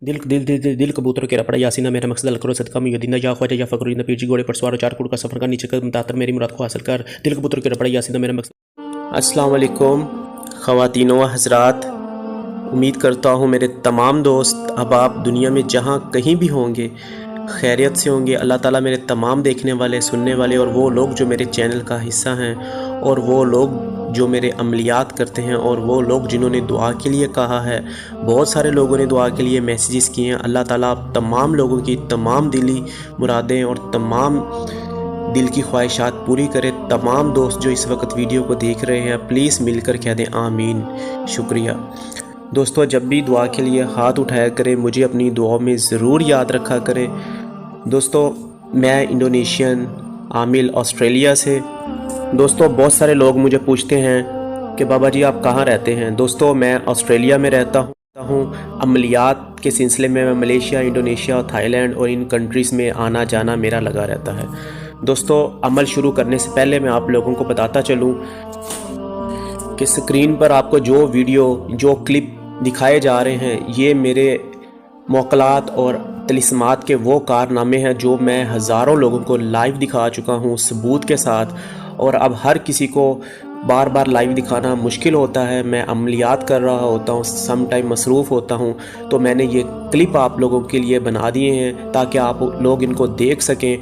दिल दिल दिल दिल, दिल कबूतर के रपड़ा यासीना मेरा मकसद करो सदका मुयद्दीना या ख्वाजा या फकरुद्दीन पीर जी घोड़े पर सवार 4 करोड़ का सफर का नीचे कदम तातर मेरी मुराद को हासिल कर दिल कबूतर के रपड़ा यासीना मेरा मकसद। अस्सलाम वालेकुम ख़वातीन व हज़रात, उम्मीद करता हूँ मेरे तमाम दोस्त अब आप दुनिया में जहाँ कहीं भी होंगे खैरियत से होंगे। अल्लाह ताला मेरे तमाम देखने वाले सुनने वाले और वो लोग जो मेरे चैनल का हिस्सा हैं और वो लोग जो मेरे अमलियात करते हैं और वो लोग जिन्होंने दुआ के लिए कहा है, बहुत सारे लोगों ने दुआ के लिए मैसेजेस किए हैं। अल्लाह ताला आप तमाम लोगों की तमाम दिली मुरादें और तमाम दिल की ख्वाहिशात पूरी करे। तमाम दोस्त जो इस वक्त वीडियो को देख रहे हैं प्लीज़ मिलकर कह दें आमीन। शुक्रिया दोस्तों, जब भी दुआ के लिए हाथ उठाया करें मुझे अपनी दुआओं में ज़रूर याद रखा करें। दोस्तों मैं इंडोनेशियन आमिल ऑस्ट्रेलिया से। दोस्तों बहुत सारे लोग मुझे पूछते हैं कि बाबा जी आप कहाँ रहते हैं। दोस्तों मैं ऑस्ट्रेलिया में रहता हूँ। अमलियात के सिलसिले में मैं मलेशिया, इंडोनेशिया और थाईलैंड और इन कंट्रीज़ में आना जाना मेरा लगा रहता है। दोस्तों अमल शुरू करने से पहले मैं आप लोगों को बताता चलूँ कि स्क्रीन पर आपको जो वीडियो जो क्लिप दिखाए जा रहे हैं ये मेरे मौकलात और तलिस्मात के वो कारनामे हैं जो मैं हज़ारों लोगों को लाइव दिखा चुका हूँ सबूत के साथ। और अब हर किसी को बार बार लाइव दिखाना मुश्किल होता है। मैं अमलियात कर रहा होता हूँ, सम टाइम मसरूफ़ होता हूँ, तो मैंने ये क्लिप आप लोगों के लिए बना दिए हैं ताकि आप लोग इनको देख सकें।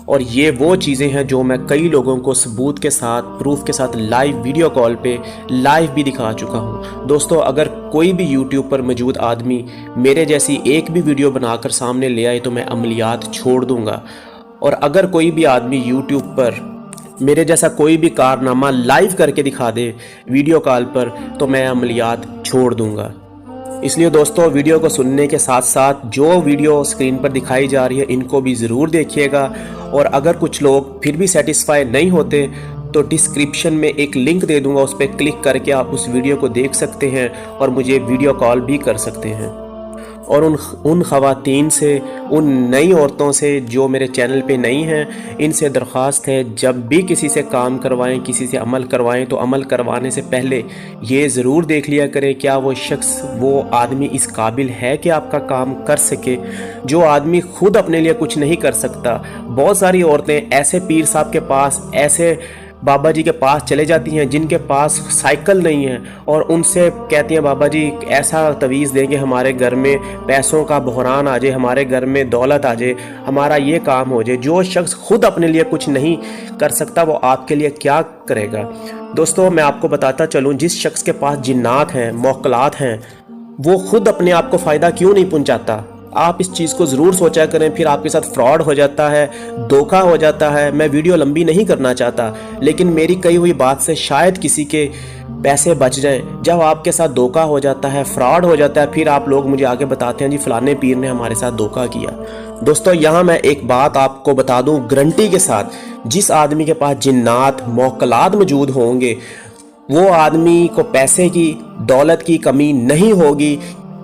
और ये वो चीज़ें हैं जो मैं कई लोगों को सबूत के साथ प्रूफ के साथ लाइव वीडियो कॉल पे लाइव भी दिखा चुका हूँ। दोस्तों अगर कोई भी यूट्यूब पर मौजूद आदमी मेरे जैसी एक भी वीडियो बनाकर सामने ले आए तो मैं अमलियात छोड़ दूँगा। और अगर कोई भी आदमी यूट्यूब पर मेरे जैसा कोई भी कारनामा लाइव करके दिखा दे वीडियो कॉल पर तो मैं अमलियात छोड़ दूँगा। इसलिए दोस्तों वीडियो को सुनने के साथ साथ जो वीडियो स्क्रीन पर दिखाई जा रही है इनको भी ज़रूर देखिएगा। और अगर कुछ लोग फिर भी सेटिस्फाई नहीं होते तो डिस्क्रिप्शन में एक लिंक दे दूंगा, उस पर क्लिक करके आप उस वीडियो को देख सकते हैं और मुझे वीडियो कॉल भी कर सकते हैं। और उन ख़वातीन से, उन नई औरतों से जो मेरे चैनल पे नई हैं, इनसे दरख्वास्त है जब भी किसी से काम करवाएं, किसी से अमल करवाएं तो अमल करवाने से पहले ये ज़रूर देख लिया करें क्या वो शख्स, वो आदमी इस काबिल है कि आपका काम कर सके। जो आदमी खुद अपने लिए कुछ नहीं कर सकता, बहुत सारी औरतें ऐसे पीर साहब के पास, ऐसे बाबा जी के पास चले जाती हैं जिनके पास साइकिल नहीं है और उनसे कहती हैं बाबा जी ऐसा तवीज़ देंगे हमारे घर में पैसों का बहरान आ जाए, हमारे घर में दौलत आ जाए, हमारा ये काम हो जाए। जो शख्स खुद अपने लिए कुछ नहीं कर सकता वो आपके लिए क्या करेगा। दोस्तों मैं आपको बताता चलूँ, जिस शख्स के पास जिन्नात हैं, मौकलात हैं, वो खुद अपने आप को फ़ायदा क्यों नहीं पहुँचाता। आप इस चीज़ को ज़रूर सोचा करें, फिर आपके साथ फ्रॉड हो जाता है, धोखा हो जाता है। मैं वीडियो लंबी नहीं करना चाहता लेकिन मेरी कही हुई बात से शायद किसी के पैसे बच जाएं। जब आपके साथ धोखा हो जाता है, फ्रॉड हो जाता है, फिर आप लोग मुझे आगे बताते हैं जी फलाने पीर ने हमारे साथ धोखा किया। दोस्तों यहाँ मैं एक बात आपको बता दूँ गारंटी के साथ, जिस आदमी के पास जिन्नात मौकलात मौजूद होंगे वो आदमी को पैसे की, दौलत की कमी नहीं होगी,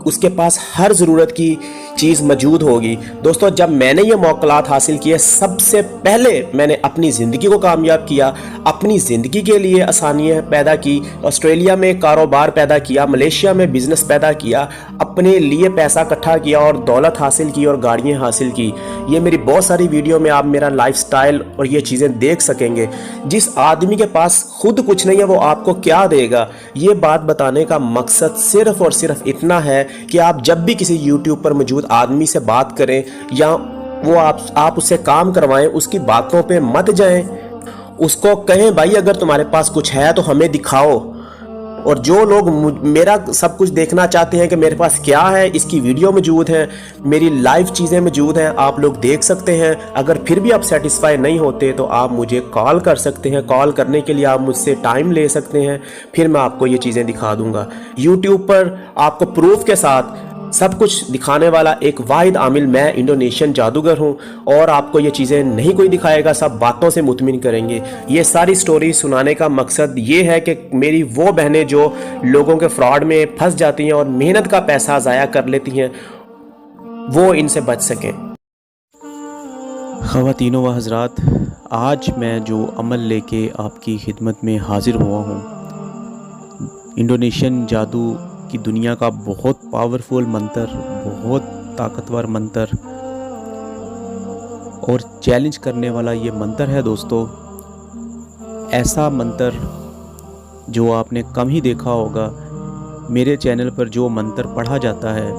उसके पास हर ज़रूरत की चीज़ मौजूद होगी। दोस्तों जब मैंने ये मौक़लात हासिल किए सबसे पहले मैंने अपनी ज़िंदगी को कामयाब किया, अपनी ज़िंदगी के लिए आसानियाँ पैदा की, ऑस्ट्रेलिया में कारोबार पैदा किया, मलेशिया में बिज़नेस पैदा किया, अपने लिए पैसा इकट्ठा किया और दौलत हासिल की और गाड़ियाँ हासिल की। ये मेरी बहुत सारी वीडियो में आप मेरा लाइफस्टाइल और ये चीज़ें देख सकेंगे। जिस आदमी के पास खुद कुछ नहीं है वो आपको क्या देगा। ये बात बताने का मकसद सिर्फ़ और सिर्फ इतना है कि आप जब भी किसी यूट्यूब पर मौजूद आदमी से बात करें या वो आप उससे काम करवाएं, उसकी बातों पे मत जाएं। उसको कहें भाई अगर तुम्हारे पास कुछ है तो हमें दिखाओ। और जो लोग मेरा सब कुछ देखना चाहते हैं कि मेरे पास क्या है, इसकी वीडियो मौजूद है, मेरी लाइव चीज़ें मौजूद हैं, आप लोग देख सकते हैं। अगर फिर भी आप सेटिस्फाई नहीं होते तो आप मुझे कॉल कर सकते हैं। कॉल करने के लिए आप मुझसे टाइम ले सकते हैं, फिर मैं आपको ये चीज़ें दिखा दूंगा। यूट्यूब पर आपको प्रूफ के साथ सब कुछ दिखाने वाला एक वाहिद आमिल मैं इंडोनेशियन जादूगर हूँ। और आपको ये चीज़ें नहीं कोई दिखाएगा, सब बातों से मुतमिन करेंगे। ये सारी स्टोरी सुनाने का मकसद ये है कि मेरी वो बहनें जो लोगों के फ्रॉड में फंस जाती हैं और मेहनत का पैसा ज़ाया कर लेती हैं वो इनसे बच सकें। ख़वातीनों व हज़रात, आज मैं जो अमल लेके आपकी खिदमत में हाज़िर हुआ हूँ, इंडोनेशियन जादू की दुनिया का बहुत पावरफुल मंत्र, बहुत ताकतवर मंत्र और चैलेंज करने वाला ये मंत्र है दोस्तों। ऐसा मंत्र जो आपने कम ही देखा होगा। मेरे चैनल पर जो मंत्र पढ़ा जाता है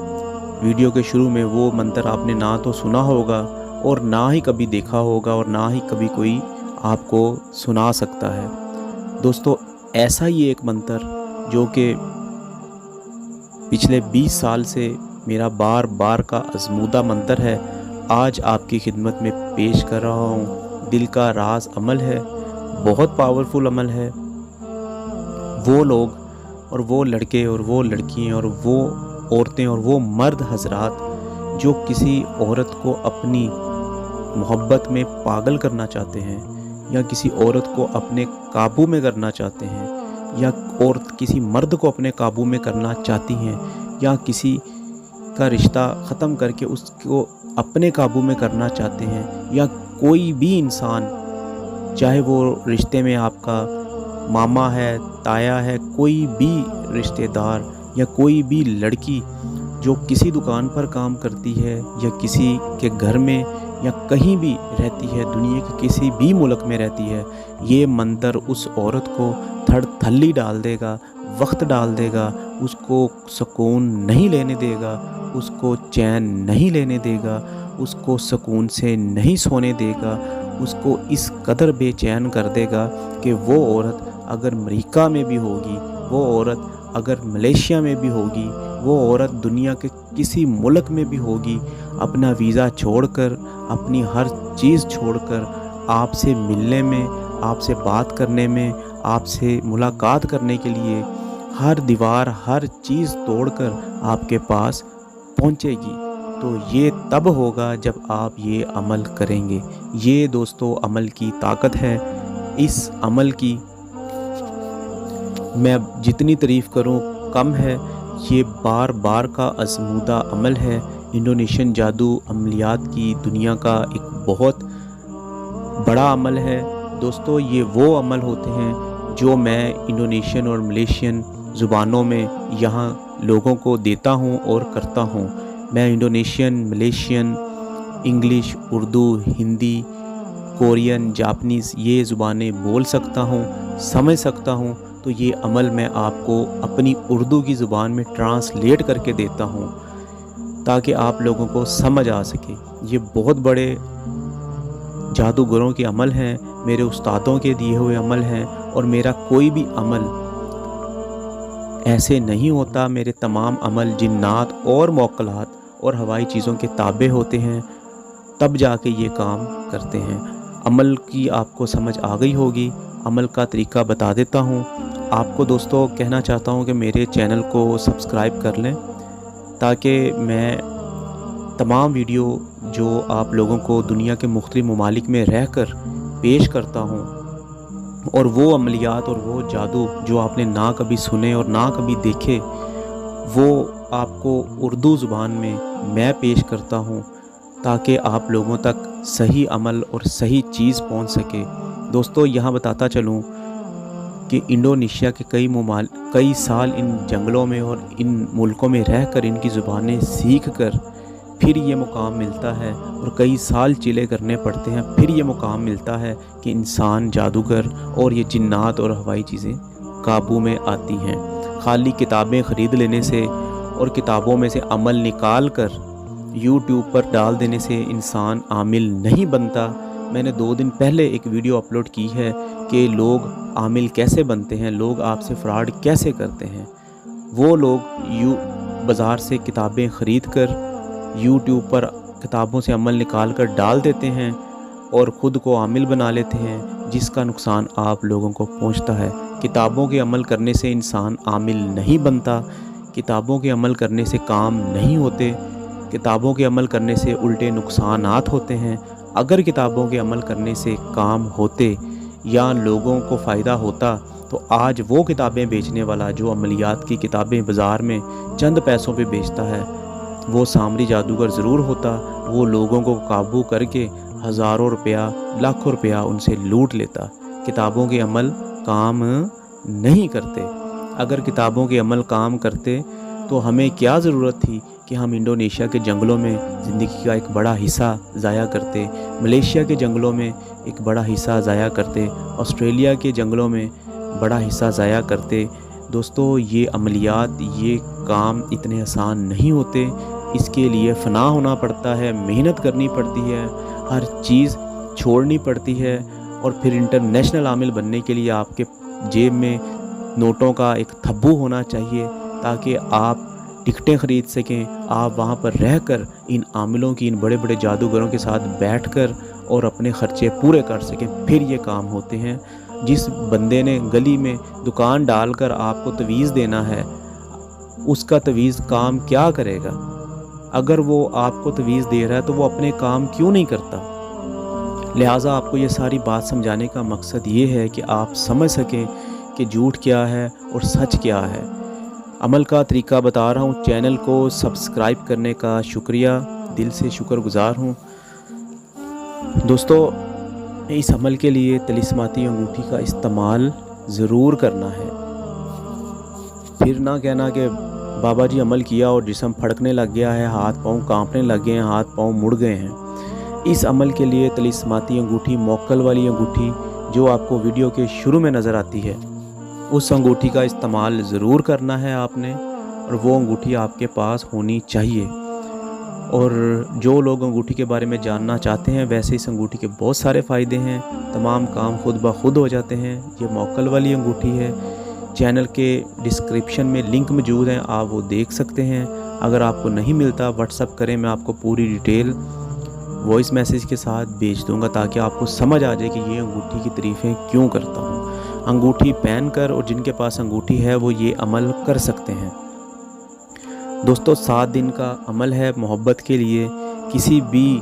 वीडियो के शुरू में, वो मंत्र आपने ना तो सुना होगा और ना ही कभी देखा होगा और ना ही कभी कोई आपको सुना सकता है। दोस्तों ऐसा ही एक मंत्र जो कि पिछले 20 साल से मेरा बार बार का आज़मूदा मंत्र है, आज आपकी खिदमत में पेश कर रहा हूँ। दिल का राज अमल है, बहुत पावरफुल अमल है। वो लोग और वो लड़के और वो लड़कियाँ और वो औरतें और वो मर्द हजरात जो किसी औरत को अपनी मोहब्बत में पागल करना चाहते हैं या किसी औरत को अपने काबू में करना चाहते हैं या औरत किसी मर्द को अपने काबू में करना चाहती हैं या किसी का रिश्ता ख़त्म करके उसको अपने काबू में करना चाहते हैं, या कोई भी इंसान, चाहे वो रिश्ते में आपका मामा है, ताया है, कोई भी रिश्तेदार या कोई भी लड़की जो किसी दुकान पर काम करती है या किसी के घर में या कहीं भी रहती है, दुनिया के किसी भी मुल्क में रहती है, ये मंत्र उस औरत को थल्ली डाल देगा, वक्त डाल देगा, उसको सुकून नहीं लेने देगा, उसको चैन नहीं लेने देगा, उसको सुकून से नहीं सोने देगा, उसको इस कदर बेचैन कर देगा कि वो औरत अगर अमेरिका में भी होगी, वो औरत अगर मलेशिया में भी होगी, वो औरत दुनिया के किसी मुल्क में भी होगी, अपना वीज़ा छोड़कर, अपनी हर चीज़ छोड़कर आपसे मिलने में, आपसे बात करने में, आपसे मुलाकात करने के लिए हर दीवार, हर चीज़ तोड़कर आपके पास पहुंचेगी। तो ये तब होगा जब आप ये अमल करेंगे। ये दोस्तों अमल की ताकत है। इस अमल की मैं जितनी तारीफ़ करूं कम है। ये बार बार का आज़मूदा अमल है। इंडोनेशियन जादू अमलियात की दुनिया का एक बहुत बड़ा अमल है दोस्तों। ये वो अमल होते हैं जो मैं इंडोनेशियन और मलेशियन ज़ुबानों में यहाँ लोगों को देता हूँ और करता हूँ। मैं Indonesian, Malaysian, English, Urdu, Hindi, Korean, Japanese ये ज़ुबानें बोल सकता हूँ, समझ सकता हूँ। तो ये अमल मैं आपको अपनी उर्दू की ज़ुबान में ट्रांसलेट करके देता हूँ ताकि आप लोगों को समझ आ सके। ये बहुत बड़े जादूगरों के अमल हैं, मेरे उस्तादों के दिए हुए अमल हैं, और मेरा कोई भी अमल ऐसे नहीं होता। मेरे तमाम अमल जिन्नात और मौक्कलात और हवाई चीज़ों के ताबे होते हैं, तब जाके ये काम करते हैं। अमल की आपको समझ आ गई होगी। अमल का तरीका बता देता हूँ आपको दोस्तों। कहना चाहता हूँ कि मेरे चैनल को सब्सक्राइब कर लें ताकि मैं तमाम वीडियो जो आप लोगों को दुनिया के मुख्तलिफ ममालिक में रहकर पेश करता हूँ, और वो अमलियात और वो जादू जो आपने ना कभी सुने और ना कभी देखे, वो आपको उर्दू ज़ुबान में मैं पेश करता हूँ ताकि आप लोगों तक सही अमल और सही चीज़ पहुँच सके। दोस्तों यहाँ बताता चलूँ कि इंडोनेशिया के कई साल इन जंगलों में और इन मुल्कों में रहकर इनकी ज़ुबानें सीख कर फिर ये मुकाम मिलता है, और कई साल चिले करने पड़ते हैं, फिर ये मुकाम मिलता है कि इंसान, जादूगर और ये जिन्नात और हवाई चीज़ें काबू में आती हैं। खाली किताबें ख़रीद लेने से और किताबों में से अमल निकाल कर YouTube पर डाल देने से इंसान आमिल नहीं बनता। मैंने 2 दिन पहले एक वीडियो अपलोड की है कि लोग आमिल कैसे बनते हैं, लोग आपसे फ्रॉड कैसे करते हैं। वो लोग बाज़ार से किताबें ख़रीद कर YouTube पर किताबों से अमल निकाल कर डाल देते हैं और ख़ुद को आमिल बना लेते हैं, जिसका नुकसान आप लोगों को पहुंचता है। किताबों के अमल करने से इंसान आमिल नहीं बनता, किताबों के अमल करने से काम नहीं होते, किताबों के अमल करने से उल्टे नुकसानात होते हैं। अगर किताबों के अमल करने से काम होते या लोगों को फ़ायदा होता तो आज वो किताबें बेचने वाला जो अमलियात की किताबें बाज़ार में चंद पैसों पे बेचता है, वो सामरी जादूगर ज़रूर होता। वो लोगों को काबू करके हज़ारों रुपया, लाखों रुपया उनसे लूट लेता। किताबों के अमल काम नहीं करते। اگر کتابوں کے عمل کام کرتے تو ہمیں کیا ضرورت تھی کہ ہم انڈونیشیا کے جنگلوں میں زندگی کا ایک بڑا حصہ ضائع کرتے، ملیشیا کے جنگلوں میں ایک بڑا حصہ ضائع کرتے، آسٹریلیا کے جنگلوں میں بڑا حصہ ضائع کرتے۔ دوستو یہ عملیات، یہ کام اتنے آسان نہیں ہوتے، اس کے لیے فنا ہونا پڑتا ہے، محنت کرنی پڑتی ہے، ہر چیز چھوڑنی پڑتی ہے، اور پھر انٹرنیشنل عامل بننے کے لیے آپ کے جیب میں نوٹوں کا ایک تھبو ہونا چاہیے تاکہ آپ ٹکٹیں خرید سکیں، آپ وہاں پر رہ کر ان عاملوں کی، ان بڑے بڑے جادوگروں کے ساتھ بیٹھ کر اور اپنے خرچے پورے کر سکیں، پھر یہ کام ہوتے ہیں۔ جس بندے نے گلی میں دکان ڈال کر آپ کو تویز دینا ہے، اس کا تویز کام کیا کرے گا؟ اگر وہ آپ کو تویز دے رہا ہے تو وہ اپنے کام کیوں نہیں کرتا؟ لہٰذا آپ کو یہ ساری بات سمجھانے کا مقصد یہ ہے کہ آپ سمجھ سکیں کہ جھوٹ کیا ہے اور سچ کیا ہے۔ عمل کا طریقہ بتا رہا ہوں، چینل کو سبسکرائب کرنے کا شکریہ، دل سے شکر گزار ہوں۔ دوستو اس عمل کے لیے طلسماتی انگوٹھی کا استعمال ضرور کرنا ہے، پھر نہ کہنا کہ بابا جی عمل کیا اور جسم پھڑکنے لگ گیا ہے، ہاتھ پاؤں کانپنے لگ گئے ہیں، ہاتھ پاؤں مڑ گئے ہیں۔ اس عمل کے لیے طلسماتی انگوٹھی، موکل والی انگوٹھی جو آپ کو ویڈیو کے شروع میں نظر آتی ہے، اس انگوٹھی کا استعمال ضرور کرنا ہے آپ نے، اور وہ انگوٹھی آپ کے پاس ہونی چاہیے۔ اور جو لوگ انگوٹھی کے بارے میں جاننا چاہتے ہیں، ویسے اس انگوٹھی کے بہت سارے فائدے ہیں، تمام کام خود بخود ہو جاتے ہیں۔ یہ موکل والی انگوٹھی ہے، چینل کے ڈسکرپشن میں لنک موجود ہیں، آپ وہ دیکھ سکتے ہیں۔ اگر آپ کو نہیں ملتا واٹس اپ کریں، میں آپ کو پوری ڈیٹیل وائس میسیج کے ساتھ بھیج دوں گا تاکہ آپ کو سمجھ آ جائے کہ یہ انگوٹھی کی تعریفیں کیوں کرتا ہوں۔ انگوٹھی پہن کر، اور جن کے پاس انگوٹھی ہے وہ یہ عمل کر سکتے ہیں۔ دوستو 7 دن کا عمل ہے محبت کے لیے، کسی بھی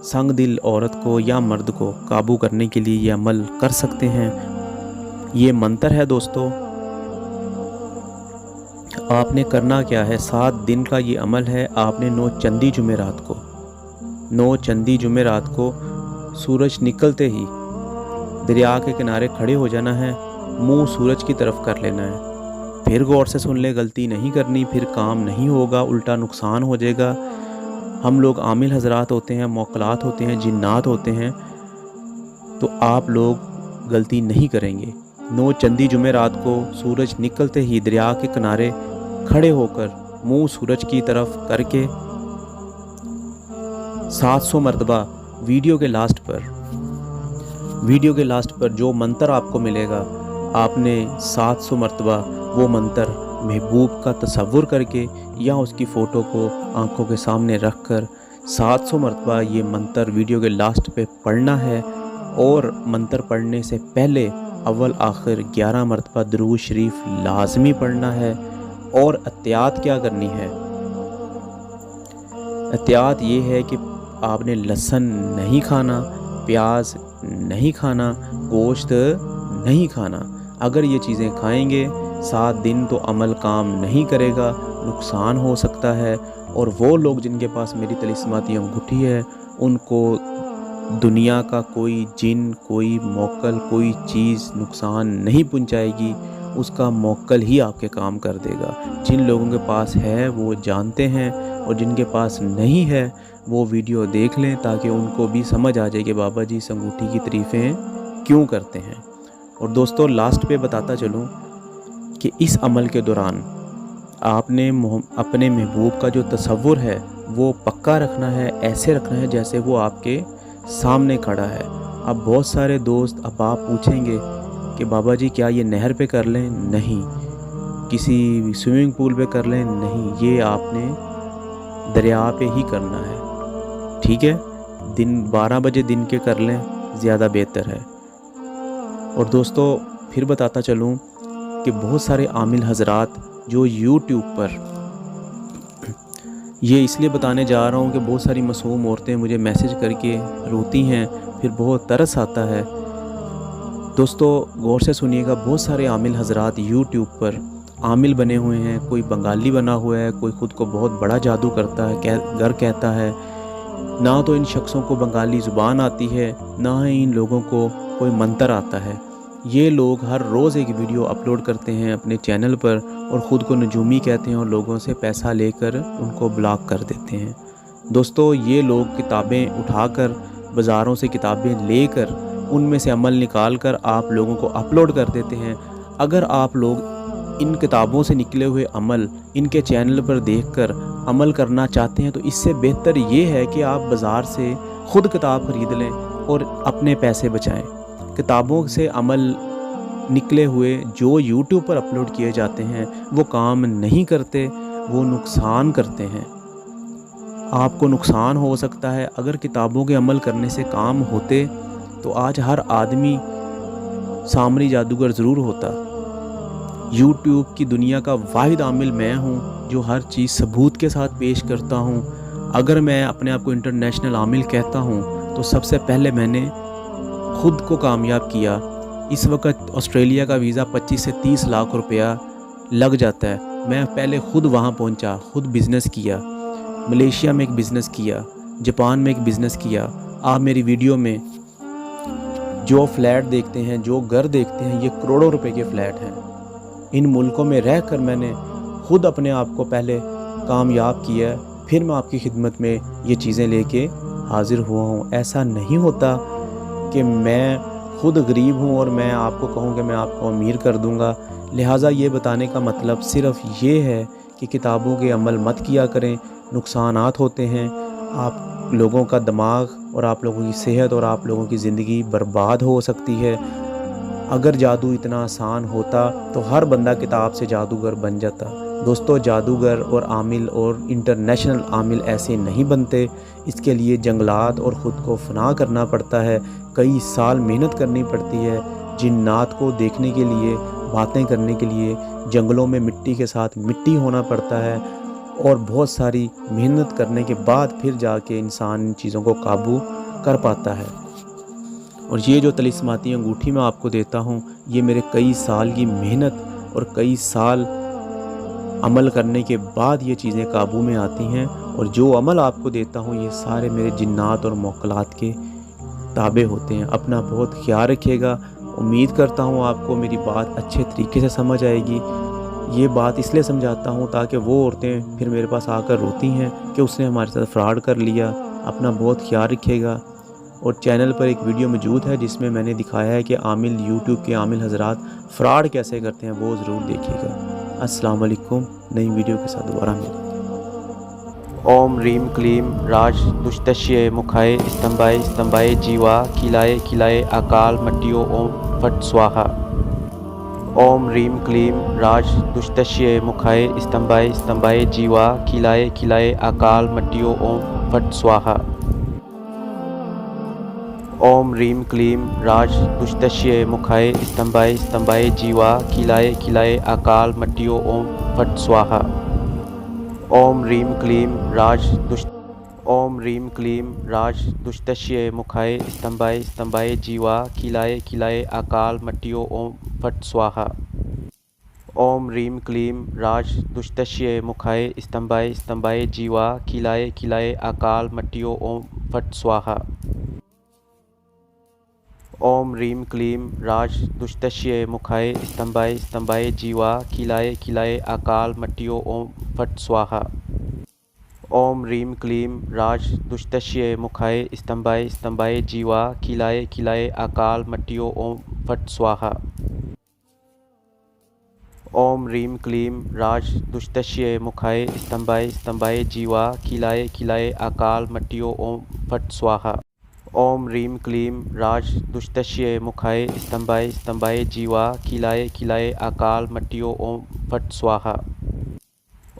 سنگ دل عورت کو یا مرد کو قابو کرنے کے لیے یہ عمل کر سکتے ہیں۔ یہ منتر ہے دوستو، آپ نے کرنا کیا ہے، 7 دن کا یہ عمل ہے۔ آپ نے 9 چندی جمعرات کو سورج نکلتے ہی دریا کے کنارے کھڑے ہو جانا ہے، منہ سورج کی طرف کر لینا ہے۔ پھر غور سے سن لے، غلطی نہیں کرنی، پھر کام نہیں ہوگا، الٹا نقصان ہو جائے گا۔ ہم لوگ عامل حضرات ہوتے ہیں، موکلات ہوتے ہیں، جنات ہوتے ہیں، تو آپ لوگ غلطی نہیں کریں گے۔ 9 چندی جمعرات کو سورج نکلتے ہی دریا کے کنارے کھڑے ہو کر منہ سورج کی طرف کر کے 700 مرتبہ ویڈیو کے لاسٹ پر جو منتر آپ کو ملے گا، آپ نے 700 مرتبہ وہ منتر محبوب کا تصور کر کے یا اس کی فوٹو کو آنکھوں کے سامنے رکھ کر 700 مرتبہ یہ منتر ویڈیو کے لاسٹ پہ پڑھنا ہے، اور منتر پڑھنے سے پہلے اول آخر 11 مرتبہ درود شریف لازمی پڑھنا ہے۔ اور احتیاط کیا کرنی ہے؟ احتیاط یہ ہے کہ آپ نے لہسن نہیں کھانا، پیاز نہیں کھانا، گوشت نہیں کھانا۔ اگر یہ چیزیں کھائیں گے 7 دن تو عمل کام نہیں کرے گا، نقصان ہو سکتا ہے۔ اور وہ لوگ جن کے پاس میری طلسماتی انگوٹھی ہے، ان کو دنیا کا کوئی جن، کوئی موکل، کوئی چیز نقصان نہیں پہنچائے گی، اس کا موکل ہی آپ کے کام کر دے گا۔ جن لوگوں کے پاس ہے وہ جانتے ہیں، اور جن کے پاس نہیں ہے وہ ویڈیو دیکھ لیں تاکہ ان کو بھی سمجھ آ جائے کہ بابا جی اس انگوٹھی کی تعریفیں کیوں کرتے ہیں۔ اور دوستو لاسٹ پہ بتاتا چلوں کہ اس عمل کے دوران آپ نے اپنے محبوب کا جو تصور ہے وہ پکا رکھنا ہے، ایسے رکھنا ہے جیسے وہ آپ کے سامنے کھڑا ہے۔ اب بہت سارے دوست اب آپ پوچھیں گے کہ بابا جی کیا یہ نہر پہ کر لیں؟ نہیں۔ کسی سوئمنگ پول پہ کر لیں؟ نہیں، یہ آپ نے دریا پہ ہی کرنا ہے، ٹھیک ہے؟ 12 بجے دن کے کر لیں، زیادہ بہتر ہے۔ اور دوستو پھر بتاتا چلوں کہ بہت سارے عامل حضرات جو یوٹیوب پر، یہ اس لیے بتانے جا رہا ہوں کہ بہت ساری معصوم عورتیں مجھے میسج کر کے روتی ہیں، پھر بہت ترس آتا ہے۔ دوستو غور سے سنیے گا، بہت سارے عامل حضرات یوٹیوب پر عامل بنے ہوئے ہیں، کوئی بنگالی بنا ہوا ہے، کوئی خود کو بہت بڑا جادو کرتا ہے، گر کہتا ہے۔ نہ تو ان شخصوں کو بنگالی زبان آتی ہے، نہ ہی ان لوگوں کو کوئی منتر آتا ہے۔ ये लोग हर रोज़ एक वीडियो अपलोड करते हैं अपने चैनल पर और ख़ुद को नजूमी कहते हैं और लोगों से पैसा लेकर उनको ब्लॉक कर देते हैं। दोस्तों, ये लोग किताबें उठाकर बाज़ारों से किताबें लेकर उनमें से अमल निकाल कर आप लोगों को अपलोड कर देते हैं। अगर आप लोग इन किताबों से निकले हुए अमल इनके चैनल पर देखकर अमल करना चाहते हैं तो इससे बेहतर ये है कि आप बाज़ार से ख़ुद किताब ख़रीद लें और अपने पैसे बचाएं। किताबों से अमल निकले हुए जो यूट्यूब पर अपलोड किए जाते हैं वो काम नहीं करते, वो नुकसान करते हैं। आपको नुकसान हो सकता है। अगर किताबों के अमल करने से काम होते तो आज हर आदमी सामरी जादूगर ज़रूर होता। यूट्यूब की दुनिया का वाहिद आमिल मैं हूँ जो हर चीज़ सबूत के साथ पेश करता हूँ। अगर मैं अपने आप को इंटरनेशनल आमिल कहता हूँ तो सबसे पहले मैंने ख़ुद को कामयाब किया। इस वक्त ऑस्ट्रेलिया का वीज़ा 25 से 30 लाख रुपया लग जाता है। मैं पहले ख़ुद वहाँ पहुँचा, ख़ुद बिज़नेस किया, मलेशिया में एक बिज़नेस किया, जापान में एक बिज़नेस किया। आप मेरी वीडियो में जो फ्लैट देखते हैं, जो घर देखते हैं, ये करोड़ों रुपए के फ़्लैट हैं। इन मुल्कों में रह कर मैंने ख़ुद अपने आप को पहले कामयाब किया, फिर मैं आपकी खिदमत में ये चीज़ें लेके हाज़िर हुआ हूँ। ऐसा नहीं होता कि मैं ख़ुद गरीब हूँ और मैं आपको कहूँ कि मैं आपको अमीर कर दूँगा। लिहाजा ये बताने का मतलब सिर्फ़ ये है कि किताबों के अमल मत किया करें, नुकसानात होते हैं। आप लोगों का दिमाग और आप लोगों की सेहत और आप लोगों की ज़िंदगी बर्बाद हो सकती है। अगर जादू इतना आसान होता तो हर बंदा किताब से जादूगर बन जाता। दोस्तों, जादूगर और आमिल और इंटरनेशनल आमिल ऐसे नहीं बनते। इसके लिए जंगलात और ख़ुद को फना करना पड़ता है, कई साल मेहनत करनी पड़ती है। जिन्नात को देखने के लिए, बातें करने के लिए जंगलों में मिट्टी के साथ मिट्टी होना पड़ता है और बहुत सारी मेहनत करने के बाद फिर जाके इंसान इन चीज़ों को काबू कर पाता है। और ये जो तलिस्माती अंगूठी मैं आपको देता हूँ, ये मेरे कई साल की मेहनत और कई साल अमल करने के बाद ये चीज़ें काबू में आती हैं। और जो अमल आपको देता हूँ ये सारे मेरे जिन्नात और मोक्कलात के ताबे होते हैं। अपना बहुत ख्याल रखिएगा। उम्मीद करता हूँ आपको मेरी बात अच्छे तरीके से समझ आएगी। ये बात इसलिए समझाता हूँ ताकि वो औरतें फिर मेरे पास आकर रोती हैं कि उसने हमारे साथ फ्रॉड कर लिया। अपना बहुत ख्याल रखिएगा। और चैनल पर एक वीडियो मौजूद है जिसमें मैंने दिखाया है कि आमिल, यूट्यूब के आमिल हजरात फ्रॉड कैसे करते हैं, वो ज़रूर देखिएगा। अस्सलाम वालेकुम। नई वीडियो के साथ दोबारा मिलेंगे। ओम रीम क्लीम राज दुष्टश्य मुखाए स्तंभाए स्तंभाए जीवा खिलाए खिलाए अकाल मट्टियो ओम फट स्वाहा। ओम रीम क्लीम राज दुष्टश्य मुखाए स्तंभाए स्तंभाए जीवा खिलाए खिलाए अकाल मट्टियो ओम फट स्वाहा। ओम रीम क्लीम राज दुष्टश्य मुखाए स्तंभाए स्तंभाए जीवा खिलाए खिलाए अकाल मट्टियो ओम फट स्वाहा। ओम रीम क्लीम राज दुष्टश्य मुखाए स्तंभाए स्तंभाए जीवा खिलाए खिलाए अकाल मट्टियो ओम फट स्वाहा। ओम रीम क्लीम राज दुष्टश्य मुखाए स्तंभाए स्तंभाए जीवा खिलाए खिलाए अकाल मट्टियो ओम फट स्वाहा। ओम रीम क्लीम राज दुष्टश्य मुखाए स्तंभाए स्तंभाए जीवा खिलाए खिलाए अकाल मट्टियो ओम फट स्वाहा। ओम रीम क्लीम राज दुष्टश्य मुखाए स्तंभाए स्तंभाए जीवा खिलाए खिलाए अकाल मट्टियो ओम फट स्वाहा। ओम रीम क्लीम राज दुष्टश्य मुखाए स्तंभाए स्तंभाए जीवा खिलाए खिलाए अकाल मट्टियो ओम फट स्वाहा। ओम रीम क्लीम राज दुष्टश्य मुखाए स्तंभाए स्तंभाए जीवा खिलाए खिलाए अकाल मट्टियो ओम फट स्वाहा।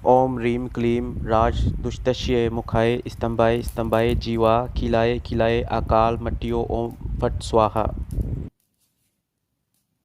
ओम रीम क्लीम राज दुष्टश्य मुखाए स्तंभाए स्तंभाए जीवा खिलाए खिलाए अकाल मट्टियो ओम फट स्वाहा।